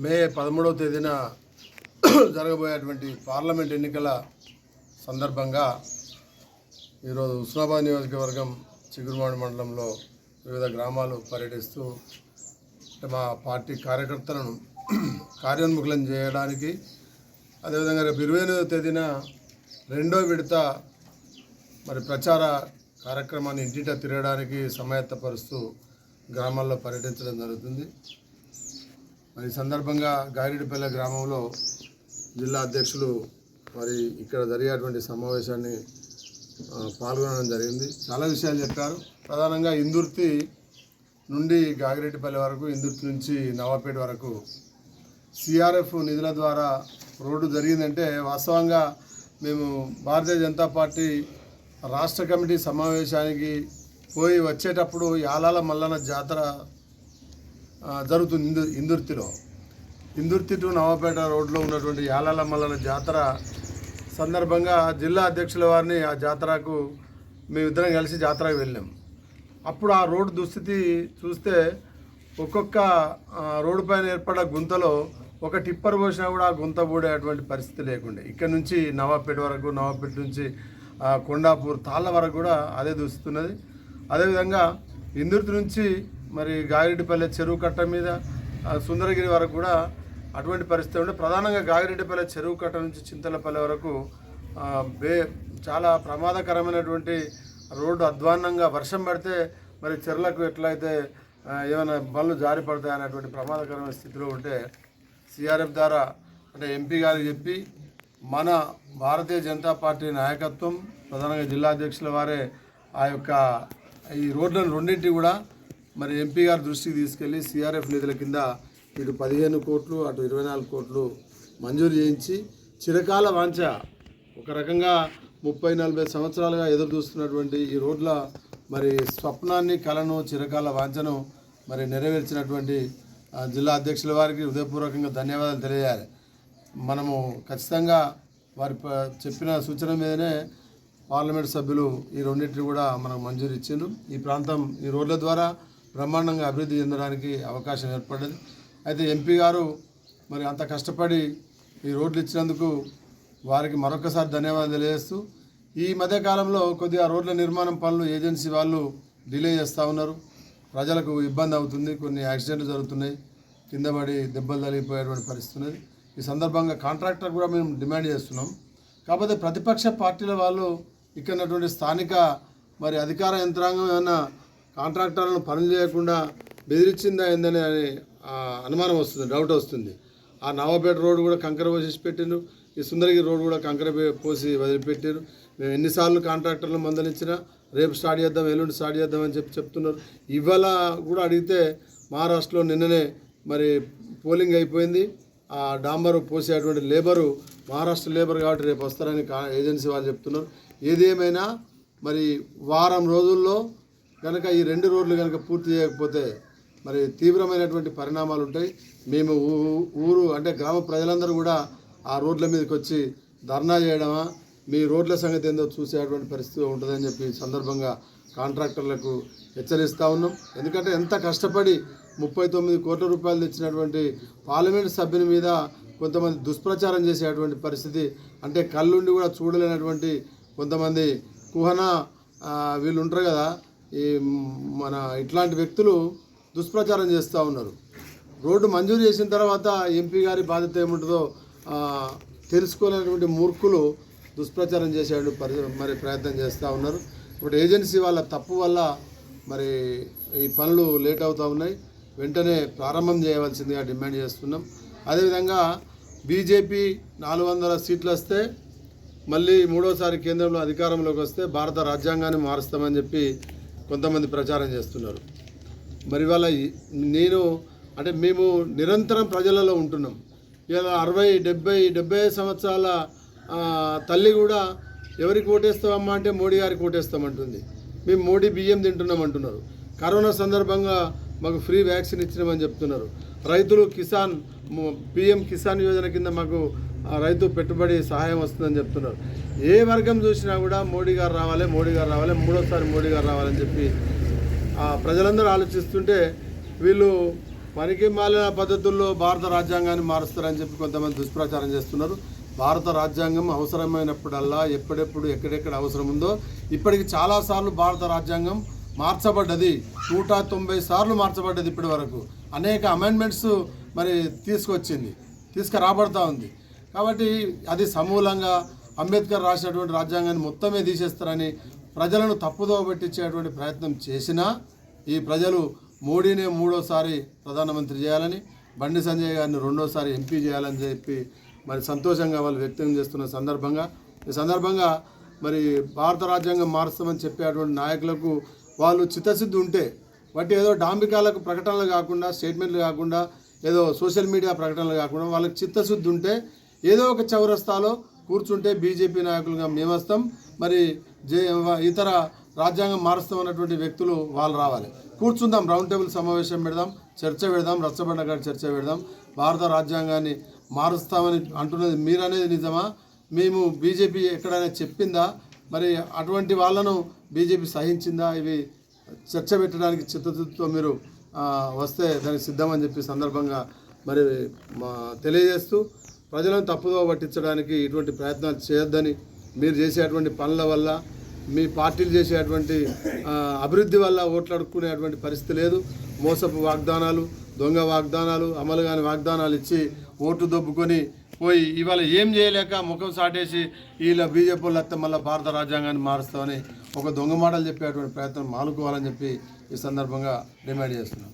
మే 13వ తేదీన జరగబోయేటువంటి పార్లమెంట్ ఎన్నికల సందర్భంగా ఈరోజు హుస్నాబాద్ నియోజకవర్గం చిగురుమాడి మండలంలో వివిధ గ్రామాలు పర్యటిస్తూ మా పార్టీ కార్యకర్తలను కార్యోన్ముఖులను చేయడానికి, అదేవిధంగా రేపు 28వ తేదీన రెండో విడత ప్రచార కార్యక్రమాన్ని ఇంటింటా తిరగడానికి సమాయత్తపరుస్తూ గ్రామాల్లో పర్యటించడం జరుగుతుంది. ఈ సందర్భంగా గాగిరెడ్డిపల్లె గ్రామంలో జిల్లా అధ్యక్షులు ఇక్కడ జరిగేటువంటి సమావేశాన్ని పాల్గొనడం జరిగింది. చాలా విషయాలు చెప్పారు. ప్రధానంగా ఇందుర్తి నుండి గాగిరెడ్డిపల్లె వరకు, ఇందుర్తి నుంచి నవాపేట వరకు సిఆర్ఎఫ్ నిధుల ద్వారా రోడ్డు జరిగిందంటే వాస్తవంగా మేము భారతీయ జనతా పార్టీ రాష్ట్ర కమిటీ సమావేశానికి పోయి వచ్చేటప్పుడు యాలాల మల్లన్న జాతర జరుగుతుంది. ఇందుర్తి టు నవాపేట రోడ్లో ఉన్నటువంటి యాలాల మల్లన్న జాతర సందర్భంగా జిల్లా అధ్యక్షుల వారిని ఆ జాతరకు మేమిద్దరం కలిసి జాతరకు వెళ్ళాం. అప్పుడు ఆ రోడ్డు దుస్థితి చూస్తే ఒక్కొక్క రోడ్డు పైన ఏర్పడ్డ గుంతలో ఒక టిప్పర్ పోసినా కూడా ఆ గుంత పూడేటువంటి పరిస్థితి లేకుండే. ఇక్కడ నుంచి నవాపేట వరకు, నవాపేట నుంచి కొండాపూర్ తాళ్ళ వరకు కూడా అదే దుస్తున్నది. అదేవిధంగా ఇందుర్తి నుంచి గాగిరెడ్డిపల్లె చెరువు కట్ట మీద సుందరగిరి వరకు కూడా అటువంటి పరిస్థితి ఉండే. ప్రధానంగా గాగిరెడ్డిపల్లె చెరువు కట్ట నుంచి చింతలపల్లె వరకు చాలా ప్రమాదకరమైనటువంటి రోడ్డు. అధ్వాన్నంగా వర్షం పడితే చెరువులకు ఎట్లయితే ఏమైనా బండ్లు జారి పడతాయి అనేటువంటి ప్రమాదకరమైన స్థితిలో ఉంటే సిఆర్ఎఫ్ ద్వారా అంటే ఎంపీ గారికి చెప్పి మన భారతీయ జనతా పార్టీ నాయకత్వం, ప్రధానంగా జిల్లా అధ్యక్షుల వారే ఈ రోడ్లను రెండింటి కూడా ఎంపీ గారి దృష్టికి తీసుకెళ్ళి సిఆర్ఎఫ్ నిధుల కింద ఇటు 15 కోట్లు అటు 24 కోట్లు మంజూరు చేయించి చిరకాల వాంఛ, ఒక రకంగా 30-40 సంవత్సరాలుగా ఎదురు చూస్తున్నటువంటి ఈ రోడ్ల స్వప్నాన్ని, కలను, చిరకాల వాంఛను నెరవేర్చినటువంటి జిల్లా అధ్యక్షుల వారికి హృదయపూర్వకంగా ధన్యవాదాలు తెలియజేయాలి. మనము ఖచ్చితంగా వారి చెప్పిన సూచన మీదనే పార్లమెంట్ సభ్యులు ఈ రెండింటిని కూడా మనకు మంజూరు ఇచ్చిండ్రు. ఈ ప్రాంతం ఈ రోడ్ల ద్వారా బ్రహ్మాండంగా అభివృద్ధి చెందడానికి అవకాశం ఏర్పడ్డది. అయితే ఎంపీ గారు అంత కష్టపడి ఈ రోడ్లు ఇచ్చినందుకు వారికి మరొకసారి ధన్యవాదాలు తెలియజేస్తూ, ఈ మధ్యకాలంలో కొద్దిగా రోడ్ల నిర్మాణం పనులు ఏజెన్సీ వాళ్ళు డిలే చేస్తూ ఉన్నారు. ప్రజలకు ఇబ్బంది అవుతుంది, కొన్ని యాక్సిడెంట్లు జరుగుతున్నాయి, కింద పడి దెబ్బలు తగిలిపోయేటువంటి పరిస్థితి ఉన్నది. ఈ సందర్భంగా కాంట్రాక్టర్ కూడా మేము డిమాండ్ చేస్తున్నాం. కాకపోతే ప్రతిపక్ష పార్టీల వాళ్ళు ఇక్కడ ఉన్నటువంటి స్థానిక అధికార యంత్రాంగం ఏమైనా కాంట్రాక్టర్లను పనులు చేయకుండా బెదిరించిందా ఏందని అనుమానం వస్తుంది, డౌట్ వస్తుంది. ఆ నవాపేట రోడ్డు కూడా కంకర పోసి పెట్టిండ్రు, ఈ సుందరగిరి రోడ్డు కూడా కంకర పోసి వదిలిపెట్టారు. మేము ఎన్నిసార్లు కాంట్రాక్టర్లను మందలించినా రేపు స్టార్ట్ చేద్దాం, ఎల్లుండి స్టార్ట్ చేద్దాం అని చెప్తున్నారు. ఇవాళ కూడా అడిగితే మహారాష్ట్రలో నిన్ననే పోలింగ్ అయిపోయింది. ఆ డాంబరు పోసేటువంటి లేబరు మహారాష్ట్ర లేబర్ కాబట్టి రేపు వస్తారని ఏజెన్సీ వాళ్ళు చెప్తున్నారు. ఏదేమైనా వారం రోజుల్లో కనుక ఈ 2 రోడ్లు కనుక పూర్తి చేయకపోతే తీవ్రమైనటువంటి పరిణామాలు ఉంటాయి. మేము ఊరు అంటే గ్రామ ప్రజలందరూ కూడా ఆ రోడ్ల మీదకి వచ్చి ధర్నా చేయడమా, మీ రోడ్ల సంగతి ఏందో చూసేటువంటి పరిస్థితి ఉంటుందని చెప్పి సందర్భంగా కాంట్రాక్టర్లకు హెచ్చరిస్తూ ఉన్నాం. ఎందుకంటే ఎంత కష్టపడి 39 కోట్ల రూపాయలు తెచ్చినటువంటి పార్లమెంట్ సభ్యుని మీద కొంతమంది దుష్ప్రచారం చేసేటువంటి పరిస్థితి, అంటే కళ్ళుండి కూడా చూడలేనటువంటి కొంతమంది కుహన వీళ్ళు ఉంటారు కదా, ఈ ఇట్లాంటి వ్యక్తులు దుష్ప్రచారం చేస్తూ ఉన్నారు. రోడ్డు మంజూరు చేసిన తర్వాత ఎంపీ గారి బాధ్యత ఏముంటుందో తెలుసుకోలేనటువంటి మూర్ఖులు దుష్ప్రచారం చేసేటువంటి ప్రయత్నం చేస్తూ ఉన్నారు. ఇప్పుడు ఏజెన్సీ వాళ్ళ తప్పు వల్ల ఈ పనులు లేట్ అవుతూ ఉన్నాయి. వెంటనే ప్రారంభం చేయవలసిందిగా డిమాండ్ చేస్తున్నాం. అదేవిధంగా బీజేపీ 400 సీట్లు వస్తే మళ్ళీ 3వసారి కేంద్రంలో అధికారంలోకి వస్తే భారత రాజ్యాంగాన్ని మారుస్తామని చెప్పి కొంతమంది ప్రచారం చేస్తున్నారు. వాళ్ళ మేము నిరంతరం ప్రజలలో ఉంటున్నాం. ఇలా 60-70 సంవత్సరాల తల్లి కూడా ఎవరికి ఓటేస్తామమ్మా అంటే మోడీ గారికి ఓటేస్తామంటుంది. మేము మోడీ బియ్యం తింటున్నాం అంటున్నారు. కరోనా సందర్భంగా మాకు ఫ్రీ వ్యాక్సిన్ ఇచ్చినామని చెప్తున్నారు. రైతులు పిఎం కిసాన్ యోజన కింద మాకు రైతు పెట్టుబడి సహాయం వస్తుందని చెప్తున్నారు. ఏ వర్గం చూసినా కూడా మోడీ గారు రావాలి, 3వసారి మోడీ గారు రావాలని చెప్పి ప్రజలందరూ ఆలోచిస్తుంటే వీళ్ళు పనికి మాలిన పద్ధతుల్లో భారత రాజ్యాంగాన్ని మారుస్తారని చెప్పి కొంతమంది దుష్ప్రచారం చేస్తున్నారు. భారత రాజ్యాంగం అవసరమైనప్పుడల్లా ఎప్పుడెప్పుడు ఎక్కడెక్కడ అవసరం ఉందో ఇప్పటికి చాలాసార్లు భారత రాజ్యాంగం మార్చబడ్డది. 190 సార్లు మార్చబడ్డది. ఇప్పటి వరకు అనేక అమెండ్మెంట్స్ మరి తీసుకురాబడతా ఉంది. కాబట్టి అది సమూలంగా అంబేద్కర్ రాసినటువంటి రాజ్యాంగాన్ని మొత్తమే తీసేస్తారని ప్రజలను తప్పుదోవ పట్టించేటువంటి ప్రయత్నం చేసినా ఈ ప్రజలు మోడీనే 3వ ప్రధానమంత్రి చేయాలని, బండి సంజయ్ గారిని 2వ ఎంపీ చేయాలని చెప్పి మరి సంతోషంగా వాళ్ళు వ్యక్తం చేస్తున్న ఈ సందర్భంగా మరి భారత రాజ్యాంగం మారుస్తామని చెప్పేటువంటి నాయకులకు వాళ్ళు చిత్తశుద్ధి ఉంటే వాటి ఏదో డాంబికాలకు ప్రకటనలు కాకుండా, స్టేట్మెంట్లు కాకుండా, ఏదో సోషల్ మీడియా ప్రకటనలు కాకుండా వాళ్ళకి చిత్తశుద్ధి ఉంటే ఏదో ఒక చౌరస్తాలో కూర్చుంటే బీజేపీ నాయకులుగా మేము వస్తాం, మరి ఇతర రాజ్యాంగం మారుస్తామన్నటువంటి వ్యక్తులు వాళ్ళు రావాలి. కూర్చుందాం, రౌండ్ టేబుల్ సమావేశం పెడదాం, చర్చ పెడదాం, రచ్చబండ చర్చ పెడదాం. భారత రాజ్యాంగాన్ని మారుస్తామని అంటున్నది మీరనేది నిజమా? మేము బీజేపీ ఎక్కడైనా చెప్పిందా? మరి అటువంటి వాళ్ళను బీజేపీ సహించిందా? ఇవి చర్చ పెట్టడానికి చిత్తశుద్ధితో మీరు వస్తే దానికి సిద్ధమని చెప్పి సందర్భంగా మరి తెలియజేస్తూ ప్రజలను తప్పుదోవ పట్టించడానికి ఇటువంటి ప్రయత్నాలు చేయొద్దని, మీరు చేసేటువంటి పనుల వల్ల, మీ పార్టీలు చేసేటువంటి అభివృద్ధి వల్ల ఓట్లు అడుక్కునేటువంటి పరిస్థితి లేదు. మోసపు వాగ్దానాలు, దొంగ వాగ్దానాలు, అమలు కాని వాగ్దానాలు ఇచ్చి ఓటు దొబ్బుకొని పోయి ఇవాళ ఏం చేయలేక ముఖం సాటేసి వీళ్ళ బీజేపీ వాళ్ళు మళ్ళీ భారత రాజ్యాంగాన్ని మారుస్తామని ఒక దొంగ మాటలు చెప్పేటువంటి ప్రయత్నం మానుకోవాలని చెప్పి ఈ సందర్భంగా డిమాండ్ చేస్తున్నాం.